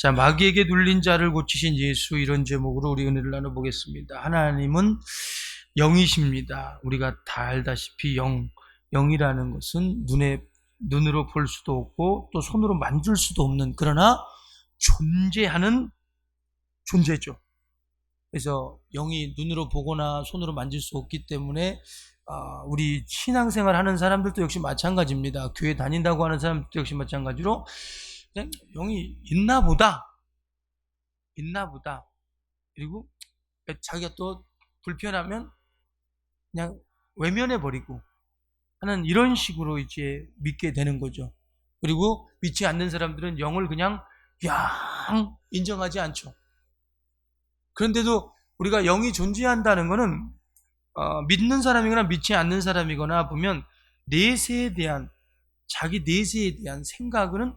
자, 마귀에게 눌린 자를 고치신 예수, 이런 제목으로 우리 은혜를 나눠보겠습니다. 하나님은 영이십니다. 우리가 다 알다시피 영이라는 것은 눈으로 볼 수도 없고 또 손으로 만질 수도 없는, 그러나 존재하는 존재죠. 그래서 영이 눈으로 보거나 손으로 만질 수 없기 때문에 우리 신앙생활 하는 사람들도 역시 마찬가지입니다. 교회 다닌다고 하는 사람들도 역시 마찬가지로 그냥 영이 있나 보다. 그리고 자기가 또 불편하면 그냥 외면해버리고 하는, 이런 식으로 이제 믿게 되는 거죠. 그리고 믿지 않는 사람들은 영을 그냥 인정하지 않죠. 그런데도 우리가 영이 존재한다는 것은 믿는 사람이거나 믿지 않는 사람이거나 보면 자기 내세에 대한 생각은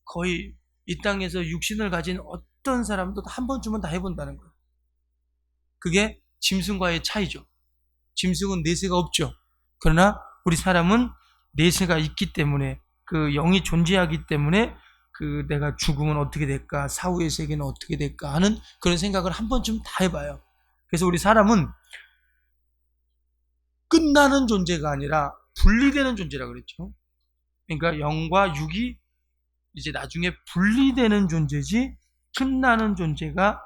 거의 이 땅에서 육신을 가진 어떤 사람도 한 번쯤은 다 해본다는 거예요. 그게 짐승과의 차이죠. 짐승은 내세가 없죠. 그러나 우리 사람은 내세가 있기 때문에, 그 영이 존재하기 때문에 내가 죽으면 어떻게 될까, 사후의 세계는 어떻게 될까 하는 그런 생각을 한 번쯤 다 해봐요. 그래서 우리 사람은 끝나는 존재가 아니라 분리되는 존재라 그랬죠. 그러니까 영과 육이 이제 나중에 분리되는 존재지 끝나는 존재가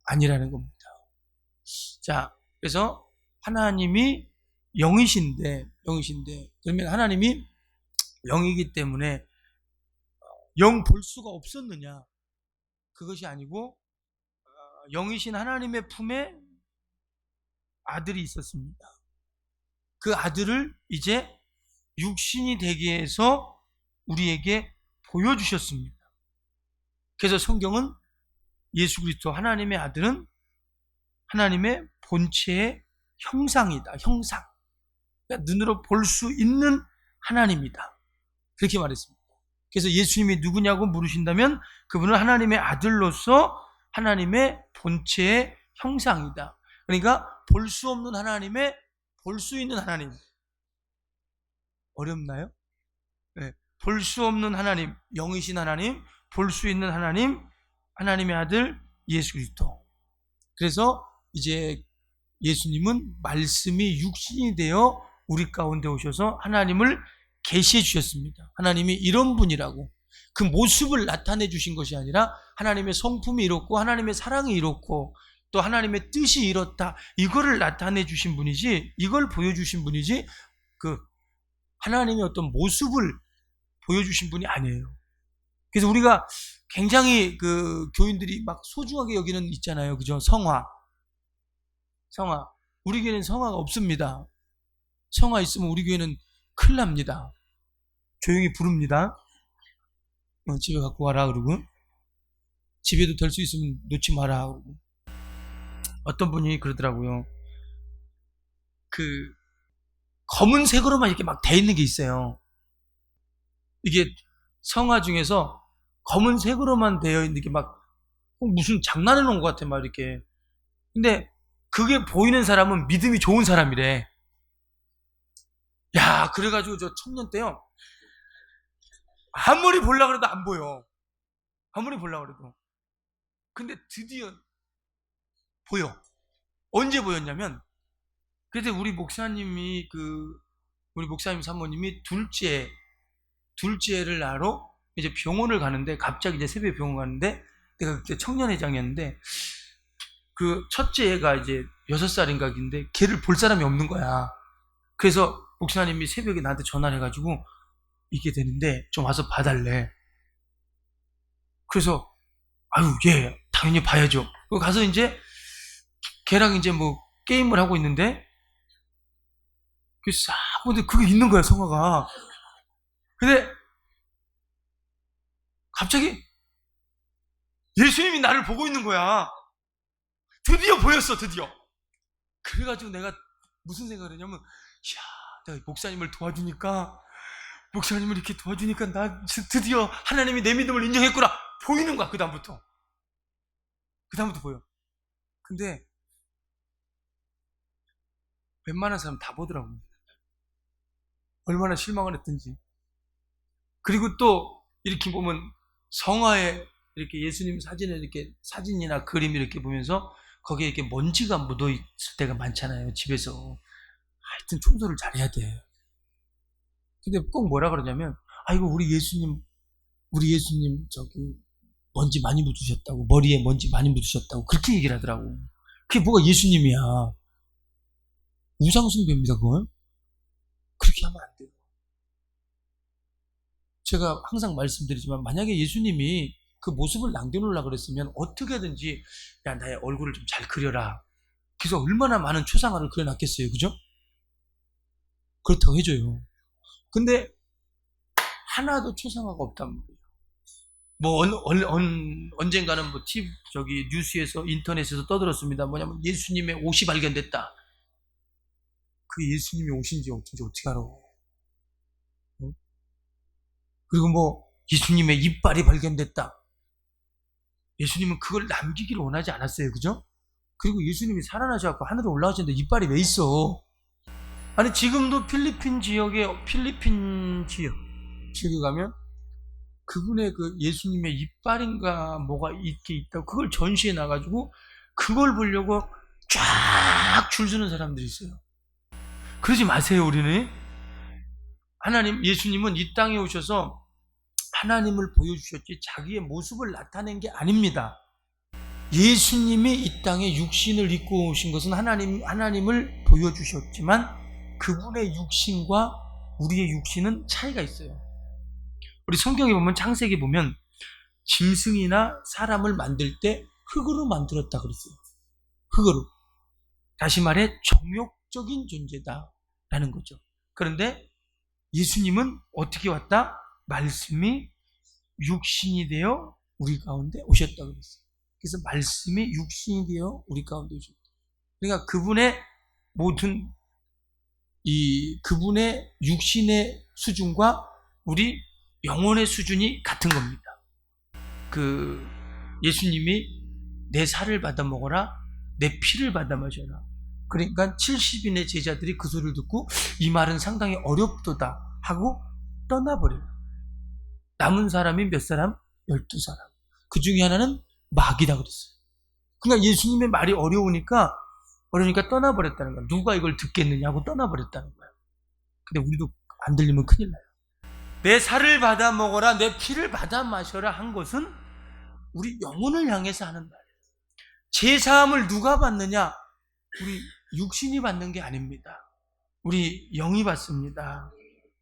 아니라는 겁니다. 자, 그래서 하나님이 영이신데 그러면 하나님이 영이기 때문에 영 볼 수가 없었느냐? 그것이 아니고 영이신 하나님의 품에 아들이 있었습니다. 그 아들을 이제 육신이 되게 해서 우리에게 보여주셨습니다. 그래서 성경은 예수 그리스도 하나님의 아들은 하나님의 본체의 형상이다. 형상. 그러니까 눈으로 볼 수 있는 하나님이다. 그렇게 말했습니다. 그래서 예수님이 누구냐고 물으신다면 그분은 하나님의 아들로서 하나님의 본체의 형상이다. 그러니까 볼 수 없는 하나님의 볼 수 있는 하나님. 어렵나요? 네. 볼 수 없는 하나님, 영이신 하나님, 볼 수 있는 하나님, 하나님의 아들 예수 그리스도. 그래서 이제 예수님은 말씀이 육신이 되어 우리 가운데 오셔서 하나님을 계시해 주셨습니다. 하나님이 이런 분이라고. 그 모습을 나타내 주신 것이 아니라 하나님의 성품이 이렇고 하나님의 사랑이 이렇고 또 하나님의 뜻이 이렇다, 이거를 나타내 주신 분이지, 이걸 보여주신 분이지 하나님의 어떤 모습을 보여주신 분이 아니에요. 그래서 우리가 굉장히 교인들이 막 소중하게 여기는 있잖아요. 그죠? 성화. 우리 교회는 성화가 없습니다. 성화 있으면 우리 교회는 큰일 납니다. 조용히 부릅니다. 집에 갖고 와라 그러고, 집에도 될 수 있으면 놓지 마라 그러고. 어떤 분이 그러더라고요. 검은색으로만 이렇게 막 돼 있는 게 있어요. 이게 성화 중에서 검은색으로만 되어 있는 게 막 무슨 장난해 놓은 것 같아, 막 이렇게. 근데 그게 보이는 사람은 믿음이 좋은 사람이래. 야, 그래가지고 저 청년 때요, 아무리 보려고 해도 안 보여. 아무리 보려고 해도. 근데 드디어 보여. 언제 보였냐면, 그때 우리 목사님 사모님이 둘째를 낳으러 이제 병원을 가는데, 갑자기 이제 새벽에 병원 가는데, 내가 그때 청년회장이었는데, 첫째 애가 이제 6살인가 근데 걔를 볼 사람이 없는 거야. 그래서 목사님이 새벽에 나한테 전화를 해가지고 이게 되는데 좀 와서 봐달래. 그래서 예, 당연히 봐야죠. 가서 이제 걔랑 이제 뭐 게임을 하고 있는데 근데 그게 있는 거야, 성화가. 근데 갑자기 예수님이 나를 보고 있는 거야. 드디어 보였어, 드디어. 그래가지고 내가 무슨 생각을 했냐면, 내가 목사님을 도와주니까, 목사님을 이렇게 도와주니까 나 드디어 하나님이 내 믿음을 인정했구나. 보이는 거야, 그다음부터 보여. 근데 웬만한 사람 다 보더라고. 얼마나 실망을 했든지. 그리고 또 이렇게 보면 성화의 이렇게 예수님 사진을 이렇게 사진이나 그림 이렇게 보면서 거기에 이렇게 먼지가 묻어 있을 때가 많잖아요, 집에서. 하여튼 청소를 잘해야 돼. 근데 꼭 뭐라 그러냐면, 아이고, 우리 예수님, 먼지 많이 묻으셨다고, 머리에 먼지 많이 묻으셨다고, 그렇게 얘기를 하더라고. 그게 뭐가 예수님이야. 우상숭배입니다, 그건. 그렇게 하면 안 돼요. 제가 항상 말씀드리지만, 만약에 예수님이 그 모습을 남겨놓으려고 그랬으면, 어떻게든지, 야, 나의 얼굴을 좀 잘 그려라. 그래서 얼마나 많은 초상화를 그려놨겠어요, 그죠? 그렇다고 해줘요. 근데, 하나도 초상화가 없단 말이에요. 뭐 언젠가는 뭐 뉴스에서 인터넷에서 떠들었습니다. 뭐냐면 예수님의 옷이 발견됐다. 그 예수님의 옷인지 어쩐지 어떻게 알아? 어? 그리고 뭐 예수님의 이빨이 발견됐다. 예수님은 그걸 남기기를 원하지 않았어요, 그죠? 그리고 예수님이 살아나셔갖고 하늘에 올라가셨는데 이빨이 왜 있어? 아니 지금도 필리핀 지역에 가면 그분의 그 예수님의 이빨인가 뭐가 있게 있다고 그걸 전시해 놔가지고 그걸 보려고 쫙 줄 서는 사람들이 있어요. 그러지 마세요. 우리는 예수님은 이 땅에 오셔서 하나님을 보여주셨지 자기의 모습을 나타낸 게 아닙니다. 예수님이 이 땅에 육신을 입고 오신 것은 하나님을 보여주셨지만 그분의 육신과 우리의 육신은 차이가 있어요. 우리 성경에 보면 창세기 보면 짐승이나 사람을 만들 때 흙으로 만들었다 그랬어요. 흙으로. 다시 말해 정욕적인 존재다라는 거죠. 그런데 예수님은 어떻게 왔다? 말씀이 육신이 되어 우리 가운데 오셨다 그랬어요. 그래서 말씀이 육신이 되어 우리 가운데 오셨다. 그러니까 그분의 육신의 수준과 우리 영혼의 수준이 같은 겁니다. 예수님이 내 살을 받아 먹어라, 내 피를 받아 마셔라. 그러니까 70인의 제자들이 그 소리를 듣고 이 말은 상당히 어렵도다 하고 떠나버려요. 남은 사람이 몇 사람? 12사람. 그 중에 하나는 마귀다 그랬어요. 그러니까 예수님의 말이 어려우니까 떠나버렸다는 거야. 누가 이걸 듣겠느냐고 떠나버렸다는 거야. 근데 우리도 안 들리면 큰일 나요. 내 살을 받아 먹어라, 내 피를 받아 마셔라 한 것은 우리 영혼을 향해서 하는 말이에요. 제사함을 누가 받느냐? 우리 육신이 받는 게 아닙니다. 우리 영이 받습니다.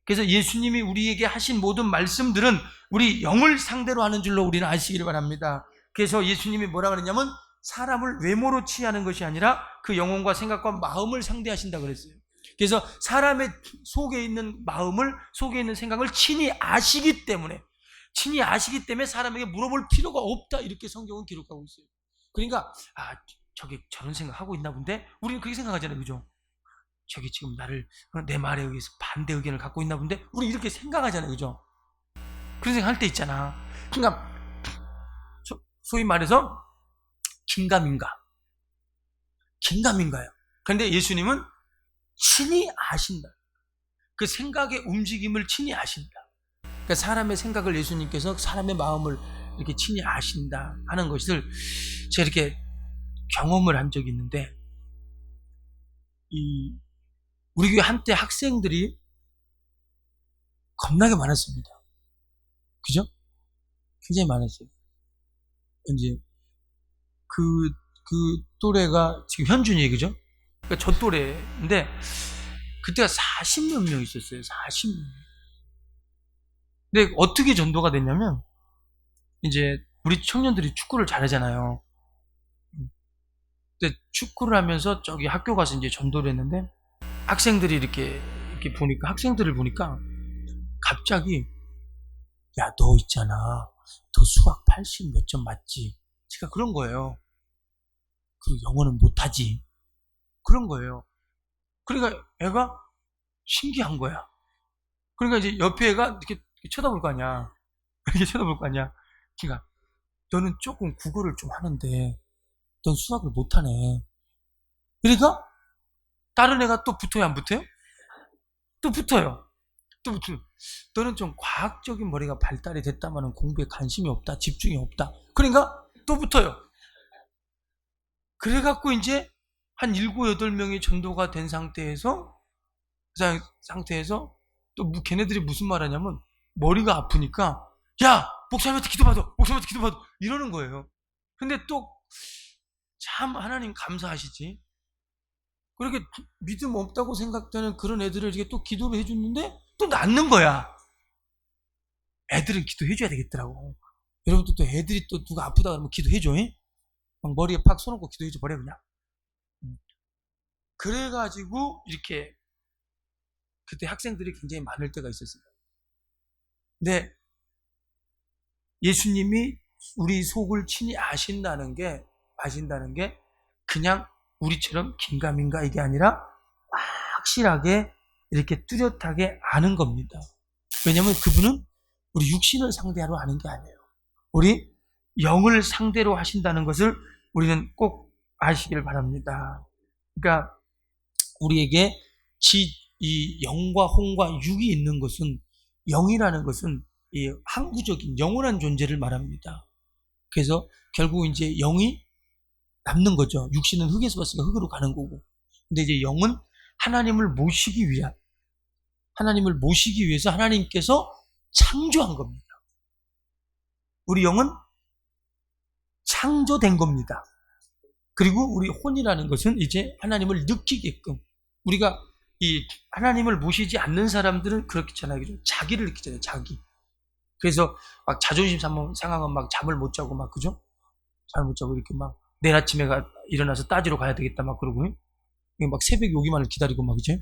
그래서 예수님이 우리에게 하신 모든 말씀들은 우리 영을 상대로 하는 줄로 우리는 아시기를 바랍니다. 그래서 예수님이 뭐라 그랬냐면 사람을 외모로 취하는 것이 아니라 그 영혼과 생각과 마음을 상대하신다 그랬어요. 그래서 사람의 속에 있는 마음을, 속에 있는 생각을 친히 아시기 때문에 사람에게 물어볼 필요가 없다 이렇게 성경은 기록하고 있어요. 그러니까 저게 저런 생각하고 있나 본데 우리는 그렇게 생각하잖아요, 그죠? 저기 지금 내 말에 의해서 반대 의견을 갖고 있나 본데 우리 이렇게 생각하잖아요, 그죠? 그런 생각할 때 있잖아. 그러니까 소위 말해서 긴가민가요. 그런데 예수님은 친히 아신다. 그 생각의 움직임을 친히 아신다. 그러니까 사람의 생각을 예수님께서 사람의 마음을 이렇게 친히 아신다 하는 것을 제가 이렇게 경험을 한 적이 있는데 우리 교회 한때 학생들이 겁나게 많았습니다. 그죠? 굉장히 많았어요. 이제 그 또래가 지금 현준이 그죠? 그러니까 저 또래인데 그때가 40몇 명 있었어요. 40명. 근데 어떻게 전도가 됐냐면 이제 우리 청년들이 축구를 잘하잖아요. 근데 축구를 하면서 저기 학교 가서 이제 전도를 했는데 학생들이 이렇게 학생들을 보니까 갑자기 야, 너 있잖아. 너 수학 80 몇 점 맞지? 제가 그런 거예요. 그리고 영어는 못하지. 그런 거예요. 그러니까 애가 신기한 거야. 그러니까 이제 옆에 애가 이렇게 쳐다볼 거 아니야. 이렇게 쳐다볼 거 아니야. 그러니까 너는 조금 국어를 좀 하는데 넌 수학을 못하네. 그러니까 다른 애가 또 붙어요, 안 붙어요? 또 붙어요. 또 너는 좀 과학적인 머리가 발달이 됐다마는 공부에 관심이 없다, 집중이 없다. 그러니까 또 붙어요. 그래갖고 이제 한 7, 8명이 전도가 된 상태에서 또 걔네들이 무슨 말 하냐면 머리가 아프니까 야 목사님한테 기도받아, 목사님한테 기도받아 이러는 거예요. 근데 또 참 하나님 감사하시지. 그렇게 믿음 없다고 생각되는 그런 애들을 이렇게 또 기도를 해줬는데 또 낫는 거야. 애들은 기도해줘야 되겠더라고. 여러분들 또 애들이 또 누가 아프다 그러면 기도해줘. 막 머리에 팍 손놓고 기도해줘 버려 그냥. 그래가지고 이렇게 그때 학생들이 굉장히 많을 때가 있었어요. 근데 예수님이 우리 속을 친히 아신다는 게 그냥 우리처럼 긴가민가 이게 아니라 확실하게 이렇게 뚜렷하게 아는 겁니다. 왜냐하면 그분은 우리 육신을 상대로 하는 게 아니에요. 우리 영을 상대로 하신다는 것을 우리는 꼭 아시길 바랍니다. 그러니까 우리에게 이 영과 혼과 육이 있는 것은, 영이라는 것은 이 항구적인 영원한 존재를 말합니다. 그래서 결국 이제 영이 남는 거죠. 육신은 흙에서 왔으니까 흙으로 가는 거고. 근데 이제 영은 하나님을 모시기 위해서 하나님께서 창조한 겁니다. 우리 영은 창조된 겁니다. 그리고 우리 혼이라는 것은 이제 하나님을 느끼게끔, 우리가 이 하나님을 모시지 않는 사람들은 그렇잖아요. 그죠? 자기를 느끼잖아요. 자기. 그래서 막 자존심 상하면 막 잠을 못 자고 막, 그죠? 잠을 못 자고 이렇게 막 내일 아침에 일어나서 따지러 가야 되겠다 막 그러고 막 새벽 오기만을 기다리고 막, 이제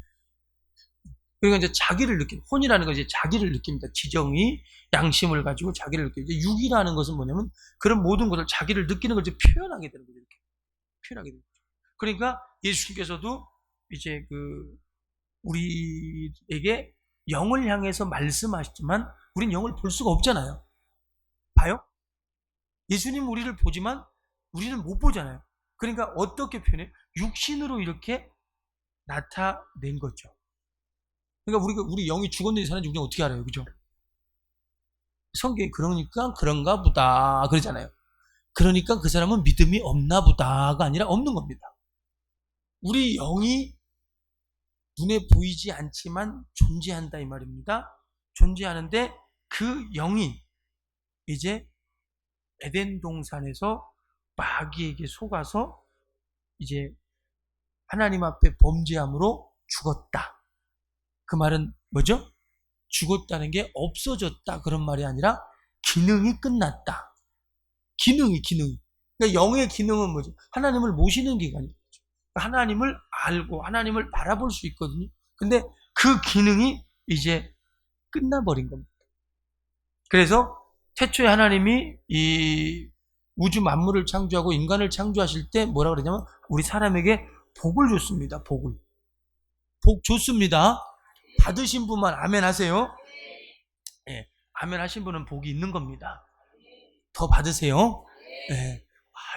그러니까 이제 자기를 혼이라는 건 이제 자기를 느낍니다. 지정이 양심을 가지고 자기를 느끼고, 이제 육이라는 것은 뭐냐면 그런 모든 것을 자기를 느끼는 걸 이제 표현하게 되는 거죠. 이렇게 표현하게 되는 거죠. 그러니까 예수님께서도 이제 우리에게 영을 향해서 말씀하시지만 우린 영을 볼 수가 없잖아요. 봐요? 예수님 우리를 보지만 우리는 못 보잖아요. 그러니까 어떻게 표현해? 육신으로 이렇게 나타낸 거죠. 그러니까 우리 영이 죽었는지 사는지 우리가 어떻게 알아요? 그죠? 성경이 그러니까 그런가 보다 그러잖아요. 그러니까 그 사람은 믿음이 없나 보다가 아니라 없는 겁니다. 우리 영이 눈에 보이지 않지만 존재한다 이 말입니다. 존재하는데 그 영이 이제 에덴 동산에서 마귀에게 속아서 이제 하나님 앞에 범죄함으로 죽었다. 그 말은 뭐죠? 죽었다는 게 없어졌다 그런 말이 아니라 기능이 끝났다. 기능이. 그러니까 영의 기능은 뭐죠? 하나님을 모시는 기관이죠. 하나님을 알고 하나님을 바라볼 수 있거든요. 근데 그 기능이 이제 끝나버린 겁니다. 그래서 태초에 하나님이 이 우주 만물을 창조하고 인간을 창조하실 때 뭐라 그러냐면 우리 사람에게 복을 줬습니다. 복 줬습니다. 받으신 분만 아멘 하세요. 예, 아멘 하신 분은 복이 있는 겁니다. 더 받으세요. 예.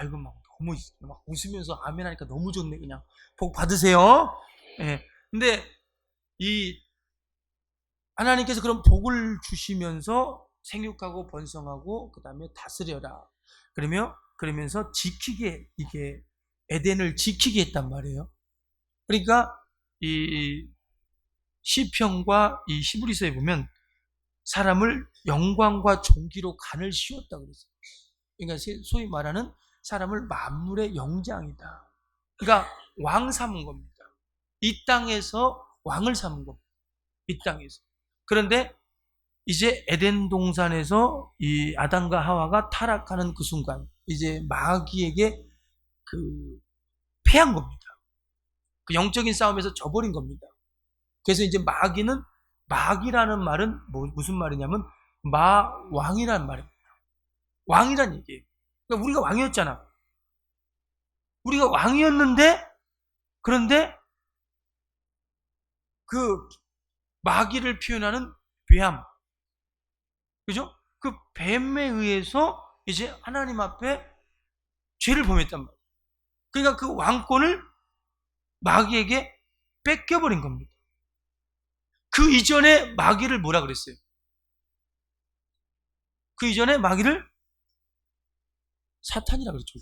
이거 너무 막 웃으면서 아멘 하니까 너무 좋네. 그냥 복 받으세요. 예. 근데 이 하나님께서 그런 복을 주시면서 생육하고 번성하고 그 다음에 다스려라. 그러면서 이게 에덴을 지키게 했단 말이에요. 그러니까 이 시편과 이 히브리서에 보면 사람을 영광과 존귀로 간을 씌웠다 그랬어요. 그러니까 소위 말하는 사람을 만물의 영장이다. 그러니까 왕 삼은 겁니다. 이 땅에서 왕을 삼은 겁니다. 이 땅에서. 그런데 이제 에덴 동산에서 이 아담과 하와가 타락하는 그 순간 이제 마귀에게 패한 겁니다. 그 영적인 싸움에서 져버린 겁니다. 그래서 이제 마귀라는 말은 무슨 말이냐면 왕이라는 말입니다. 왕이란 얘기예요. 그러니까 우리가 왕이었잖아. 우리가 왕이었는데 그런데 그 마귀를 표현하는 뱀, 그죠? 그 뱀에 의해서 이제 하나님 앞에 죄를 범했단 말이에요. 그러니까 그 왕권을 마귀에게 뺏겨버린 겁니다. 그 이전에 마귀를 뭐라 그랬어요? 그 이전에 마귀를 사탄이라 그랬죠.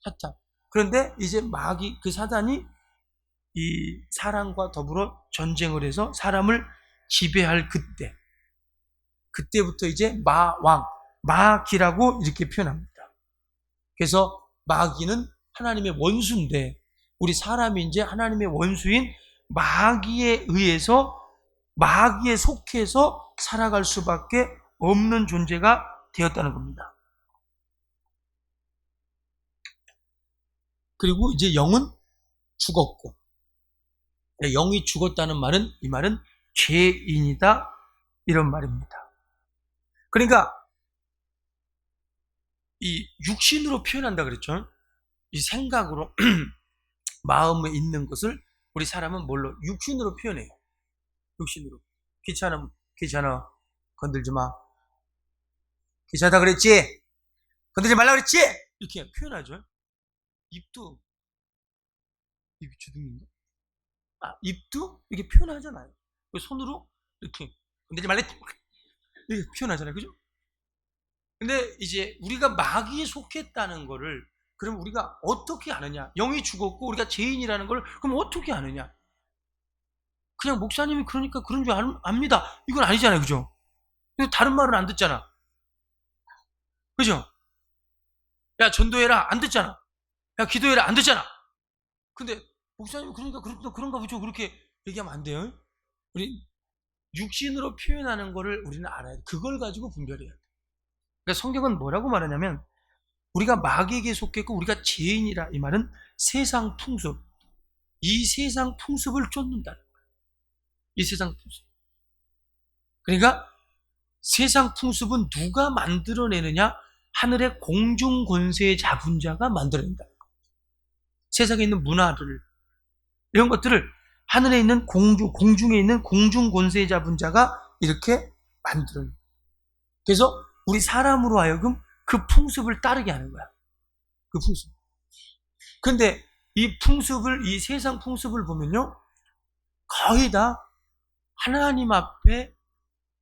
사탄. 그런데 이제 마귀, 그 사단이 이 사람과 더불어 전쟁을 해서 사람을 지배할 그때부터 이제 마왕, 마귀라고 이렇게 표현합니다. 그래서 마귀는 하나님의 원수인데 우리 사람이 이제 하나님의 원수인 마귀에 의해서 마귀에 속해서 살아갈 수밖에 없는 존재가 되었다는 겁니다. 그리고 이제 영은 죽었고, 영이 죽었다는 말은, 이 말은 죄인이다 이런 말입니다. 그러니까 이 육신으로 표현한다 그랬죠. 이 생각으로 마음에 있는 것을 우리 사람은 뭘로? 육신으로 표현해요. 육신으로. 귀찮아 건들지 마. 귀찮다 그랬지? 건들지 말라 그랬지? 이렇게 표현하죠. 입도, 입이 주둥인가? 입도 이렇게 표현하잖아요. 손으로 이렇게 건들지 말랬지? 이렇게 표현하잖아요. 그죠? 근데 이제 우리가 마귀에 속했다는 거를 그럼 우리가 어떻게 아느냐? 영이 죽었고 우리가 죄인이라는 걸 그럼 어떻게 아느냐? 그냥 목사님이 그러니까 그런 줄 압니다. 이건 아니잖아요. 그죠? 근데 다른 말은 안 듣잖아. 그죠? 야, 전도해라. 안 듣잖아. 야, 기도해라. 안 듣잖아. 근데 목사님 그러니까 그런가 보죠. 그렇게 얘기하면 안 돼요. 우리 육신으로 표현하는 거를 우리는 알아야 돼. 그걸 가지고 분별해야 돼. 그러니까 성경은 뭐라고 말하냐면 우리가 마귀에게 속했고 우리가 죄인이라 이 말은 세상 풍습, 이 세상 풍습을 쫓는다는 거예요. 이 세상 풍습. 그러니까 세상 풍습은 누가 만들어내느냐? 하늘의 공중 권세에 잡은 자가 만들어낸다. 세상에 있는 문화를 이런 것들을 하늘에 있는 공중에 있는 공중 권세에 잡은 자가 이렇게 만들어요. 그래서 우리 사람으로 하여금 그 풍습을 따르게 하는 거야. 그 풍습. 근데 이 풍습을, 이 세상 풍습을 보면요. 거의 다 하나님 앞에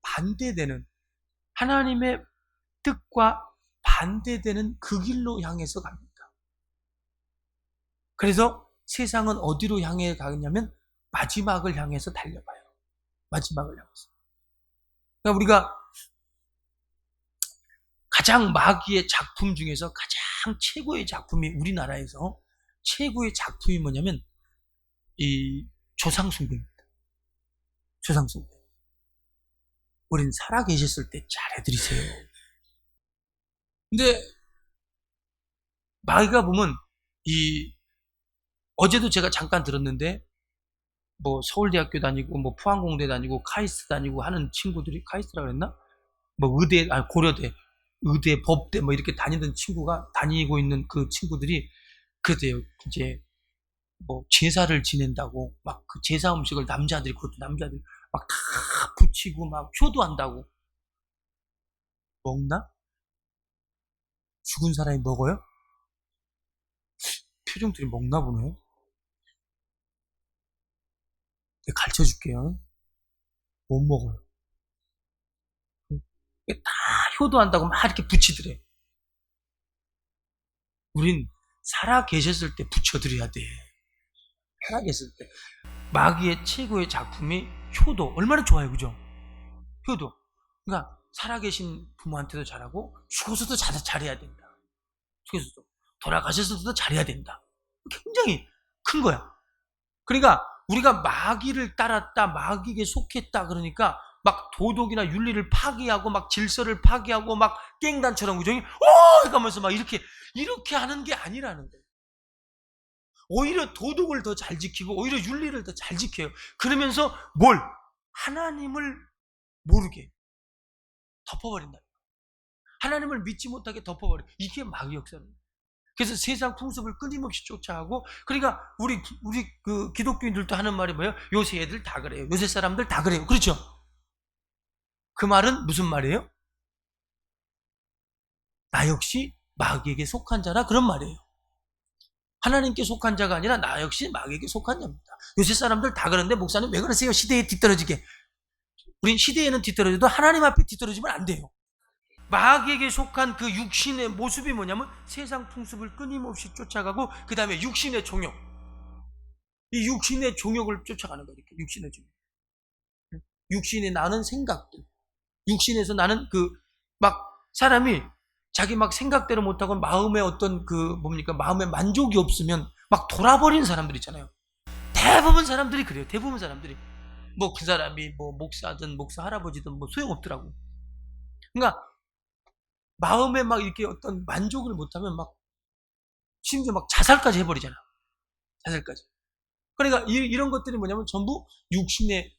반대되는, 하나님의 뜻과 반대되는 그 길로 향해서 갑니다. 그래서 세상은 어디로 향해 가냐면 마지막을 향해서 달려가요. 마지막을 향해서. 그러니까 우리가 가장 마귀의 작품 중에서 가장 최고의 작품이 우리나라에서 최고의 작품이 뭐냐면 이 조상숭배입니다. 조상숭배. 우린 살아계셨을 때 잘해드리세요. 근데 마귀가 보면 어제도 제가 잠깐 들었는데 뭐 서울대학교 다니고 뭐 포항공대 다니고 카이스트 다니고 하는 친구들이 카이스트라고 그랬나? 뭐 고려대, 의대, 법대 뭐 이렇게 다니던 친구가 다니고 있는 그 친구들이 그래요. 이제 뭐 제사를 지낸다고 막 그 제사 음식을 그것도 남자들이 막 다 붙이고 막 효도한다고. 먹나? 죽은 사람이 먹어요? 표정들이 먹나 보네요. 내가 가르쳐 줄게요. 못 먹어요. 다 효도한다고 막 이렇게 붙이더래. 우린 살아 계셨을 때 붙여드려야 돼. 살아 계실 때. 마귀의 최고의 작품이 효도. 얼마나 좋아요, 그죠? 효도. 그러니까 살아계신 부모한테도 잘하고 죽어서도 잘해야 된다. 죽어서도 돌아가셨어도 잘해야 된다. 굉장히 큰 거야. 그러니까 우리가 마귀를 따랐다, 마귀에게 속했다 그러니까 막 도덕이나 윤리를 파괴하고 막 질서를 파괴하고 막 깽단처럼 그죠? 이러면서 막 이렇게 하는 게 아니라는 거예요. 오히려 도덕을 더 잘 지키고 오히려 윤리를 더 잘 지켜요. 그러면서 하나님을 모르게 덮어버린다. 하나님을 믿지 못하게 덮어버려. 이게 마귀 역사입니다. 그래서 세상 풍습을 끊임없이 쫓아가고, 그러니까 우리 그 기독교인들도 하는 말이 뭐예요? 요새 애들 다 그래요. 요새 사람들 다 그래요. 그렇죠? 그 말은 무슨 말이에요? 나 역시 마귀에게 속한 자라 그런 말이에요. 하나님께 속한 자가 아니라 나 역시 마귀에게 속한 자입니다. 요새 사람들 다 그러는데 목사님 왜 그러세요? 시대에 뒤떨어지게. 우린 시대에는 뒤떨어져도 하나님 앞에 뒤떨어지면 안 돼요. 마귀에게 속한 그 육신의 모습이 뭐냐면 세상 풍습을 끊임없이 쫓아가고 그 다음에 육신의 종욕. 이 육신의 종욕을 쫓아가는 거예요. 육신의 종욕. 육신에 나는 생각들. 육신에서 나는 막 사람이 자기 막 생각대로 못하고 마음에 어떤 마음에 만족이 없으면 막 돌아버리는 사람들 있잖아요. 대부분 사람들이 그래요. 대부분 사람들이. 뭐 그 사람이 뭐 목사든 목사 할아버지든 뭐 소용없더라고. 그러니까 마음에 막 이렇게 어떤 만족을 못하면 막 심지어 막 자살까지 해버리잖아. 자살까지. 그러니까 이런 것들이 뭐냐면 전부 육신의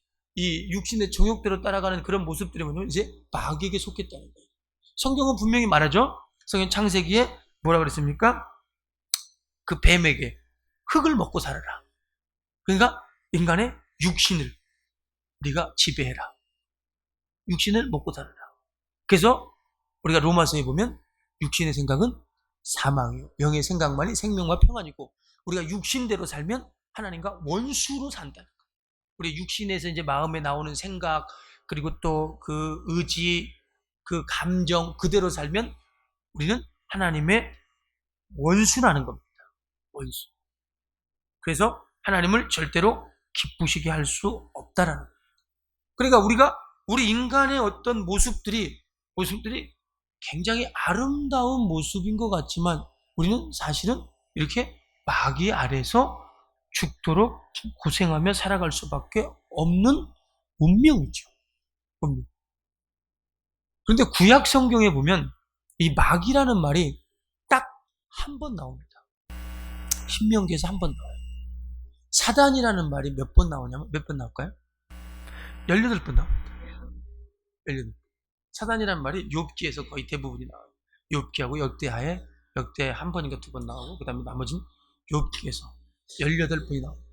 정욕대로 따라가는 그런 모습들이 뭐냐면 이제 마귀에게 속했다는 거예요. 성경은 분명히 말하죠. 성경 창세기에 뭐라 그랬습니까? 그 뱀에게 흙을 먹고 살아라. 그러니까 인간의 육신을 네가 지배해라. 육신을 먹고 살아라. 그래서 우리가 로마서에 보면 육신의 생각은 사망이요. 영의 생각만이 생명과 평안이고 우리가 육신대로 살면 하나님과 원수로 산다는 거예요. 우리 육신에서 이제 마음에 나오는 생각 그리고 또 그 의지 그 감정 그대로 살면 우리는 하나님의 원수라는 겁니다. 원수. 그래서 하나님을 절대로 기쁘시게 할 수 없다라는 거예요. 그러니까 우리 인간의 어떤 모습들이 굉장히 아름다운 모습인 것 같지만 우리는 사실은 이렇게 마귀 아래서 죽도록 고생하며 살아갈 수밖에 없는 운명이죠. 운명. 그런데 구약 성경에 보면 이 마귀라는 말이 딱 한 번 나옵니다. 신명기에서 한 번 나와요. 사단이라는 말이 몇 번 나오냐면 몇 번 나올까요? 18번 나옵니다. 18번. 사단이라는 말이 욥기에서 거의 대부분이 나와요. 욥기하고 역대 한 번인가 두 번 나오고 그 다음에 나머지는 욥기에서 18번이 나와요.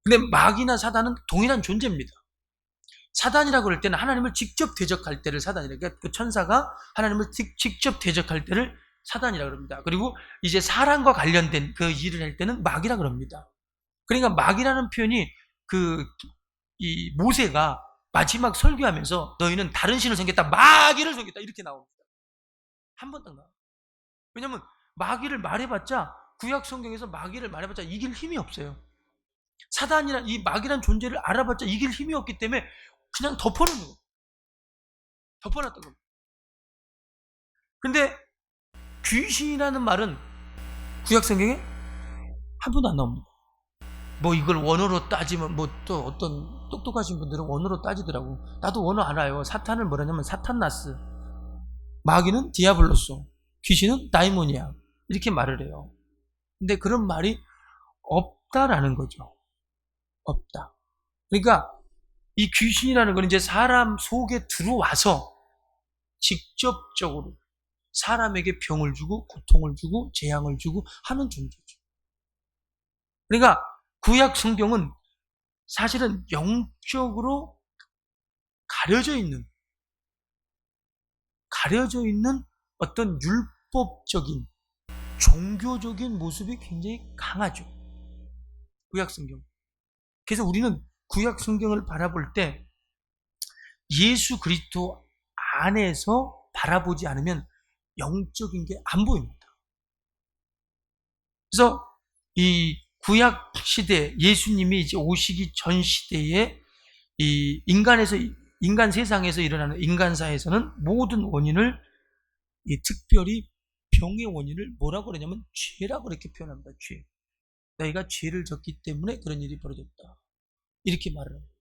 근데 마귀나 사단은 동일한 존재입니다. 사단이라고 그럴 때는 하나님을 직접 대적할 때를 사단이라고, 그러니까 그 천사가 하나님을 직접 대적할 때를 사단이라고 합니다. 그리고 이제 사람과 관련된 그 일을 할 때는 마귀라고 합니다. 그러니까 마귀라는 표현이 이 모세가 마지막 설교하면서 너희는 다른 신을 섬겼다, 마귀를 섬겼다 이렇게 나옵니다. 한 번 딱 나와요. 왜냐면 마귀를 말해봤자 구약 성경에서 마귀를 말해봤자 이길 힘이 없어요. 사단이란 이 마귀란 존재를 알아봤자 이길 힘이 없기 때문에 그냥 덮어놓는 거예요. 덮어놨던 겁니다. 근데 귀신이라는 말은 구약 성경에 한 번도 안 나옵니다. 뭐 이걸 원어로 따지면 뭐 또 어떤 똑똑하신 분들은 원어로 따지더라고. 나도 원어 알아요. 사탄을 뭐라냐면 사탄나스, 마귀는 디아블로스, 귀신은 다이모니아 이렇게 말을 해요. 근데 그런 말이 없다라는 거죠. 없다. 그러니까 이 귀신이라는 건 이제 사람 속에 들어와서 직접적으로 사람에게 병을 주고 고통을 주고 재앙을 주고 하는 존재죠. 그러니까 구약 성경은 사실은 영적으로 가려져 있는 어떤 율법적인 종교적인 모습이 굉장히 강하죠. 구약 성경. 그래서 우리는 구약 성경을 바라볼 때 예수 그리스도 안에서 바라보지 않으면 영적인 게 안 보입니다. 그래서 이 구약 시대 예수님이 이제 오시기 전 시대에 이 인간 세상에서 일어나는 인간사에서는 모든 원인을 특별히 병의 원인을 뭐라고 그러냐면 죄라고 그렇게 표현합니다. 죄. 너희가 죄를 졌기 때문에 그런 일이 벌어졌다. 이렇게 말을 합니다.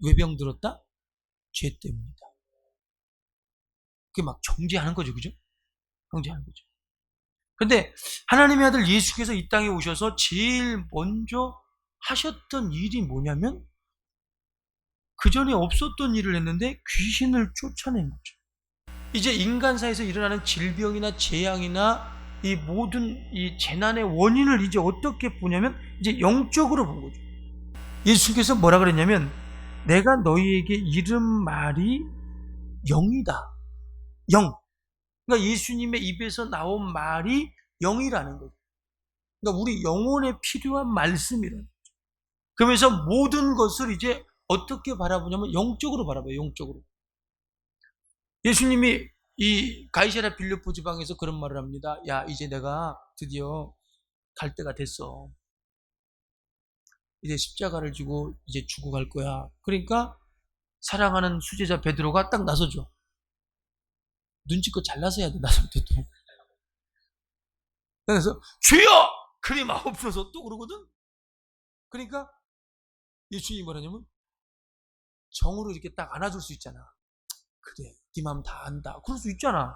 왜 병 들었다? 죄 때문이다. 그게 막 정죄하는 거죠. 그죠? 정죄하는 거죠. 근데 하나님의 아들 예수께서 이 땅에 오셔서 제일 먼저 하셨던 일이 뭐냐면 그 전에 없었던 일을 했는데 귀신을 쫓아낸 거죠. 이제 인간사에서 일어나는 질병이나 재앙이나 이 모든 이 재난의 원인을 이제 어떻게 보냐면 이제 영적으로 본 거죠. 예수께서 뭐라 그랬냐면 내가 너희에게 이른 말이 영이다. 영. 그러니까 예수님의 입에서 나온 말이 영이라는 거죠. 그러니까 우리 영혼에 필요한 말씀이라는 거죠. 그러면서 모든 것을 이제 어떻게 바라보냐면 영적으로 바라봐요. 영적으로. 예수님이 이 가이사랴 빌립보 지방에서 그런 말을 합니다. 야, 이제 내가 드디어 갈 때가 됐어. 이제 십자가를 지고 이제 죽어갈 거야. 그러니까 사랑하는 수제자 베드로가 딱 나서죠. 눈치껏 잘나서 해야 돼. 나설 때도. 그래서 주여 그리 마옵소서 또 그러거든. 그러니까 예수님이 뭐라냐면 정으로 이렇게 딱 안아줄 수 있잖아. 그래, 네 마음 다 안다. 그럴 수 있잖아.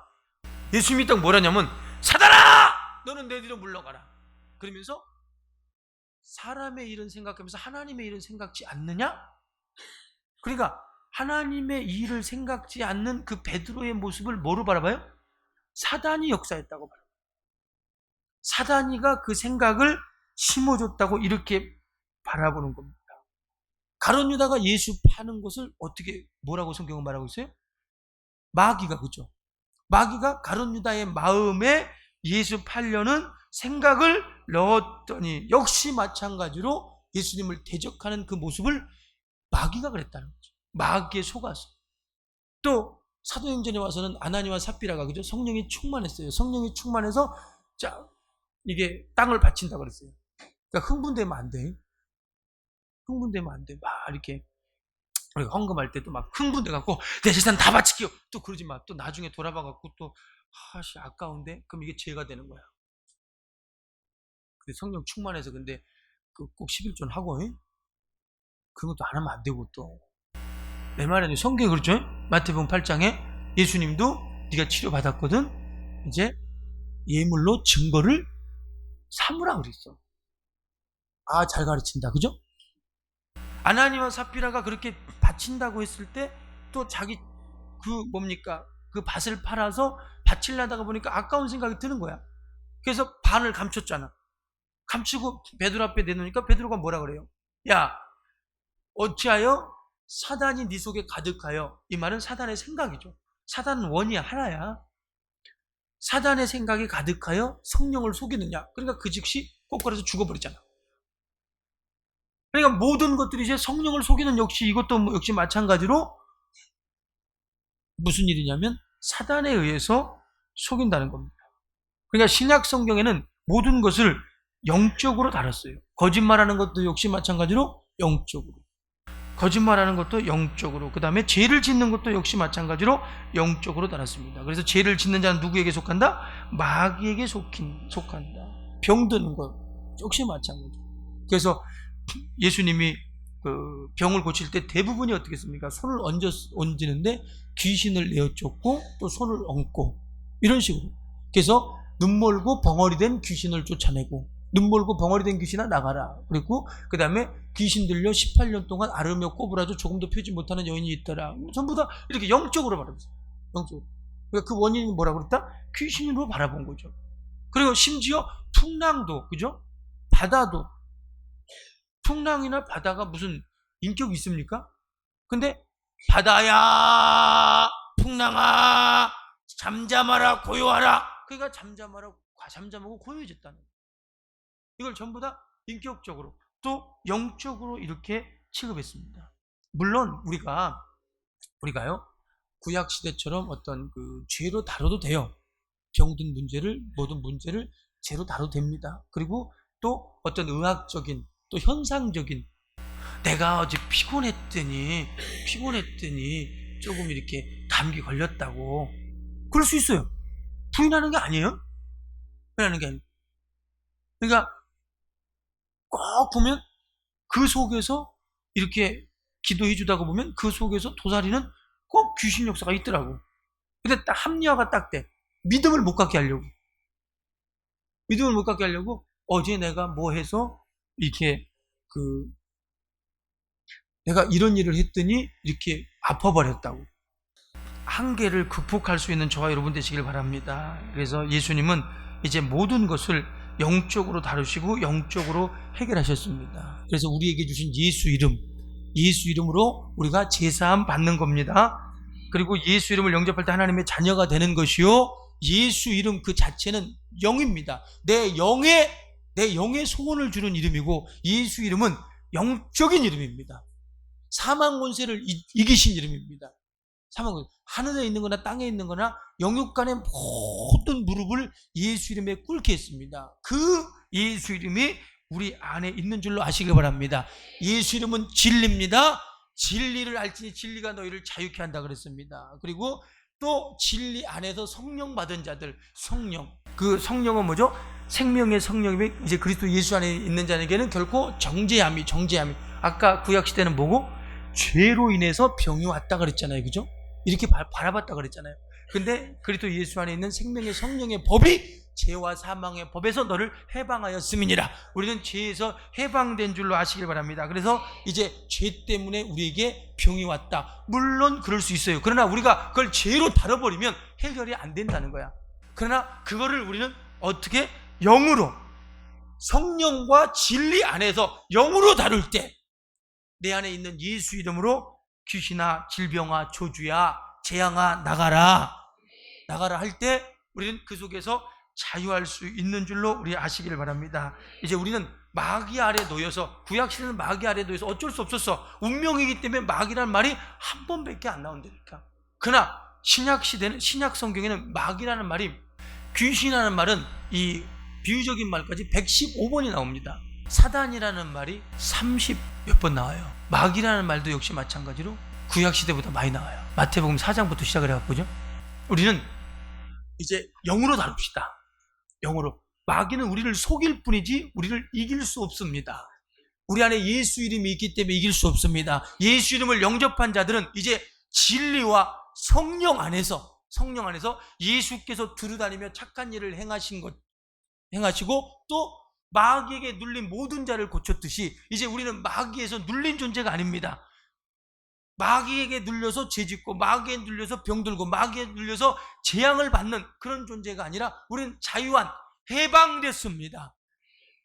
예수님이 딱 뭐라냐면 사단아! 너는 내 뒤로 물러가라. 그러면서 사람의 일은 생각하면서 하나님의 일은 생각지 않느냐? 그러니까 하나님의 일을 생각지 않는 그 베드로의 모습을 뭐로 바라봐요? 사단이 역사했다고 바라봐요. 사단이가 그 생각을 심어줬다고 이렇게 바라보는 겁니다. 가룟 유다가 예수 파는 것을 어떻게 뭐라고 성경은 말하고 있어요? 마귀가, 그죠? 마귀가 가룟 유다의 마음에 예수 팔려는 생각을 넣었더니 역시 마찬가지로 예수님을 대적하는 그 모습을 마귀가 그랬다는 거죠. 마귀에 속아서. 또 사도행전에 와서는 아나니와 삽비라가, 그죠? 성령이 충만했어요. 성령이 충만해서 자, 이게 땅을 바친다고 그랬어요. 그러니까 흥분되면 안 돼. 흥분되면 안 돼. 막 이렇게 우리가 헌금할 때도 막 흥분돼갖고 내 재산 다 바칠게요. 또 그러지 마. 또 나중에 돌아봐갖고 또 아까운데? 그럼 이게 죄가 되는 거야. 근데 성령 충만해서 근데 꼭 11조 하고 그런 것도 안 하면 안 되고 또. 내 말에는 성경이 그렇죠? 마태복음 8장에 예수님도 네가 치료받았거든. 이제 예물로 증거를 삼으라 그랬어. 아, 잘 가르친다. 그죠? 아나니와 삽비라가 그렇게 바친다고 했을 때 또 자기 그 밭을 팔아서 바치려다가 보니까 아까운 생각이 드는 거야. 그래서 반을 감췄잖아. 감추고 베드로 앞에 내놓으니까 베드로가 뭐라 그래요? 야, 어찌하여 사단이 네 속에 가득하여. 이 말은 사단의 생각이죠. 사단은 원이 하나야. 사단의 생각이 가득하여 성령을 속이느냐. 그러니까 그 즉시 꼬꾸라서 죽어버리잖아. 그러니까 모든 것들이 이제 성령을 속이는 이것도 역시 마찬가지로 무슨 일이냐면 사단에 의해서 속인다는 겁니다. 그러니까 신약 성경에는 모든 것을 영적으로 다뤘어요. 거짓말하는 것도 역시 마찬가지로 영적으로. 거짓말하는 것도 영적으로. 그 다음에 죄를 짓는 것도 역시 마찬가지로 영적으로 다뤘습니다. 그래서 죄를 짓는 자는 누구에게 속한다? 마귀에게 속한다. 병드는 것 역시 마찬가지. 그래서 예수님이 그 병을 고칠 때 대부분이 어떻게 했습니까? 손을 얹는데 귀신을 내어쫓고 또 손을 얹고 이런 식으로. 그래서 눈 멀고 벙어리 된 귀신을 쫓아내고, 눈 멀고 벙어리 된 귀신아 나가라. 그리고 그 다음에 귀신 들려 18년 동안 앓으며 꼬부라져 조금도 펴지 못하는 여인이 있더라. 전부 다 이렇게 영적으로 바라봤어요. 영적으로. 그러니까 그 원인이 뭐라고 그랬다? 귀신으로 바라본 거죠. 그리고 심지어 풍랑도, 그죠? 바다도. 풍랑이나 바다가 무슨 인격이 있습니까? 근데 바다야 풍랑아 잠잠하라 고요하라. 그러니까 잠잠하고 고요해졌다는 거예요. 이걸 전부 다 인격적으로 또 영적으로 이렇게 취급했습니다. 물론 우리가요 구약 시대처럼 어떤 그 죄로 다뤄도 돼요. 병든 문제를, 모든 문제를 죄로 다뤄도 됩니다. 그리고 또 어떤 의학적인 또 현상적인, 내가 어제 피곤했더니 조금 이렇게 감기 걸렸다고, 그럴 수 있어요. 부인하는 게 아니에요. 부인하는 게 아니에요. 그러니까 꼭 보면 그 속에서 이렇게 기도해 주다가 보면 그 속에서 도사리는 꼭 귀신 역사가 있더라고. 근데 딱 합리화가 딱 돼. 믿음을 못 갖게 하려고 어제 내가 뭐 해서 이렇게 내가 이런 일을 했더니 이렇게 아파버렸다고. 한계를 극복할 수 있는 저와 여러분 되시길 바랍니다. 그래서 예수님은 이제 모든 것을 영적으로 다루시고 영적으로 해결하셨습니다. 그래서 우리에게 주신 예수 이름으로 우리가 제사함 받는 겁니다. 그리고 예수 이름을 영접할 때 하나님의 자녀가 되는 것이요, 예수 이름 그 자체는 영입니다. 내 영에 소원을 주는 이름이고, 예수 이름은 영적인 이름입니다. 사망 권세를 이기신 이름입니다. 사망 권세. 하늘에 있는 거나 땅에 있는 거나 영육간의 모든 무릎을 예수 이름에 꿇게 했습니다. 그 예수 이름이 우리 안에 있는 줄로 아시기 바랍니다. 예수 이름은 진리입니다. 진리를 알지니 진리가 너희를 자유케 한다 그랬습니다. 그리고 또 진리 안에서 성령 받은 자들, 성령. 그 성령은 뭐죠? 생명의 성령이 이제 그리스도 예수 안에 있는 자에게는 결코 정죄함이. 아까 구약 시대는 뭐고? 죄로 인해서 병이 왔다 그랬잖아요. 그죠? 이렇게 바라봤다 그랬잖아요. 근데 그리스도 예수 안에 있는 생명의 성령의 법이 죄와 사망의 법에서 너를 해방하였음이니라. 우리는 죄에서 해방된 줄로 아시길 바랍니다. 그래서 이제 죄 때문에 우리에게 병이 왔다. 물론 그럴 수 있어요. 그러나 우리가 그걸 죄로 다뤄버리면 해결이 안 된다는 거야. 그러나 그거를 우리는 어떻게? 영으로, 성령과 진리 안에서 영으로 다룰 때 내 안에 있는 예수 이름으로 귀신아, 질병아, 저주야, 재앙아 나가라 할 때 우리는 그 속에서 자유할 수 있는 줄로 우리 아시기를 바랍니다. 이제 우리는 마귀 아래 놓여서, 구약시대는 마귀 아래 놓여서 어쩔 수 없었어. 운명이기 때문에 마귀라는 말이 한 번밖에 안 나온다니까. 그러나 신약시대는, 신약 성경에는 마귀라는 말이, 귀신이라는 말은 이 비유적인 말까지 115번이 나옵니다. 사단이라는 말이 30몇 번 나와요. 마귀라는 말도 역시 마찬가지로 구약시대보다 많이 나와요. 마태복음 4장부터 시작을 해갖고죠. 우리는 이제 영으로 다룹시다. 영으로. 마귀는 우리를 속일 뿐이지 우리를 이길 수 없습니다. 우리 안에 예수 이름이 있기 때문에 이길 수 없습니다. 예수 이름을 영접한 자들은 이제 진리와 성령 안에서 예수께서 두루다니며 착한 일을 행하시고 또 마귀에게 눌린 모든 자를 고쳤듯이 이제 우리는 마귀에서 눌린 존재가 아닙니다. 마귀에게 눌려서 죄짓고, 마귀에 눌려서 병들고, 마귀에 눌려서 재앙을 받는 그런 존재가 아니라 우리는 자유한, 해방됐습니다.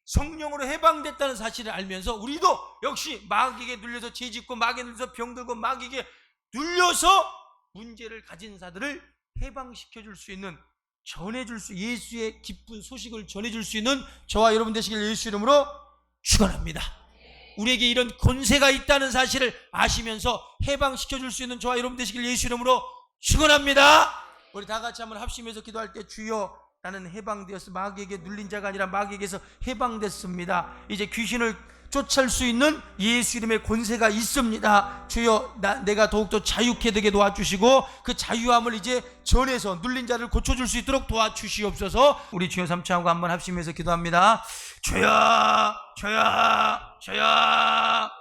성령으로 해방됐다는 사실을 알면서 우리도 역시 마귀에게 눌려서 죄짓고, 마귀에 눌려서 병들고, 마귀에게 눌려서 문제를 가진 자들을 해방시켜줄 수 있는, 예수의 기쁜 소식을 전해줄 수 있는 저와 여러분 되시길 예수 이름으로 축원합니다. 우리에게 이런 권세가 있다는 사실을 아시면서 해방시켜줄 수 있는 저와 여러분 되시길 예수 이름으로 축원합니다. 우리 다 같이 한번 합심해서 기도할 때, 주여 나는 해방되었어. 마귀에게 눌린 자가 아니라 마귀에게서 해방됐습니다. 이제 귀신을 쫓을 수 있는 예수 이름의 권세가 있습니다. 주여 내가 더욱더 자유케 되게 도와주시고 그 자유함을 이제 전해서 눌린 자를 고쳐줄 수 있도록 도와주시옵소서. 우리 주여 삼창하고 한번 합심해서 기도합니다. 주여 주여 주여